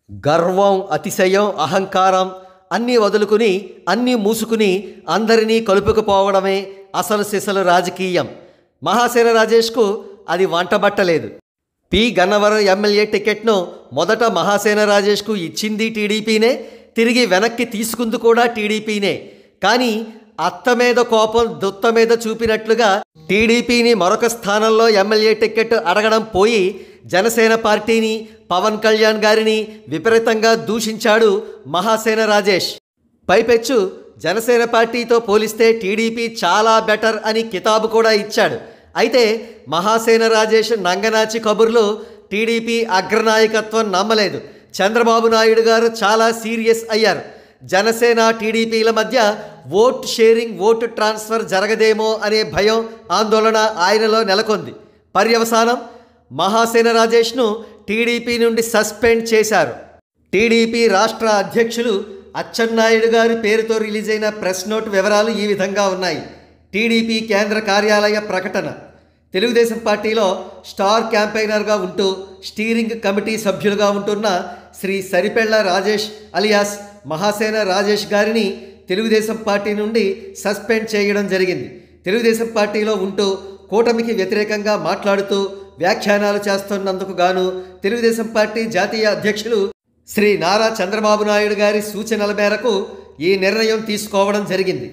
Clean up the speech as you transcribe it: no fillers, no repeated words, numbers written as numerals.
గర్వం, అతిశయం, అహంకారం అన్నీ వదులుకుని అన్నీ మూసుకుని అందరినీ కలుపుకుపోవడమే అసలు సిసలు రాజకీయం. మహాసేన రాజేష్కు అది వంటబట్టలేదు. పి గన్నవరం ఎమ్మెల్యే టికెట్ను మొదట మహాసేన రాజేష్కు ఇచ్చింది టీడీపీనే, తిరిగి వెనక్కి తీసుకుంది కూడా టీడీపీనే. కానీ అత్త మీద కోపం దుత్త మీద చూపినట్లుగా టీడీపీని మరొక స్థానంలో ఎమ్మెల్యే టికెట్ అడగడం పోయి జనసేన పార్టీని, పవన్ కళ్యాణ్ గారిని విపరీతంగా దూషించాడు మహాసేన రాజేష్. పైపెచ్చు జనసేన పార్టీతో పోలిస్తే టీడీపీ చాలా బెటర్ అని కితాబు కూడా ఇచ్చాడు. అయితే మహాసేన రాజేష్ నంగనాచి కబుర్లు టీడీపీ అగ్రనాయకత్వం నమ్మలేదు. చంద్రబాబు నాయుడు గారు చాలా సీరియస్ అయ్యారు. జనసేన టీడీపీల మధ్య ఓట్ షేరింగ్, ఓటు ట్రాన్స్ఫర్ జరగదేమో అనే భయం, ఆందోళన ఆయనలో నెలకొంది. పర్యవసానం మహాసేన రాజేష్ను టీడీపీ నుండి సస్పెండ్ చేశారు. టీడీపీ రాష్ట్ర అధ్యక్షులు అచ్చెన్నాయుడు గారి పేరుతో రిలీజ్ అయిన ప్రెస్ నోట్ వివరాలు ఈ విధంగా ఉన్నాయి. టీడీపీ కేంద్ర కార్యాలయ ప్రకటన. తెలుగుదేశం పార్టీలో స్టార్ క్యాంపెయినర్గా ఉంటూ స్టీరింగ్ కమిటీ సభ్యులుగా ఉంటున్న శ్రీ సరిపెళ్ల రాజేష్ అలియాస్ మహాసేన రాజేష్ గారిని తెలుగుదేశం పార్టీ నుండి సస్పెండ్ చేయడం జరిగింది. తెలుగుదేశం పార్టీలో ఉంటూ కూటమికి వ్యతిరేకంగా మాట్లాడుతూ వ్యాఖ్యానాలు చేస్తున్నందుకు గాను తెలుగుదేశం పార్టీ జాతీయ అధ్యక్షులు శ్రీ నారా చంద్రబాబు నాయుడు గారి సూచనల మేరకు ఈ నిర్ణయం తీసుకోవడం జరిగింది.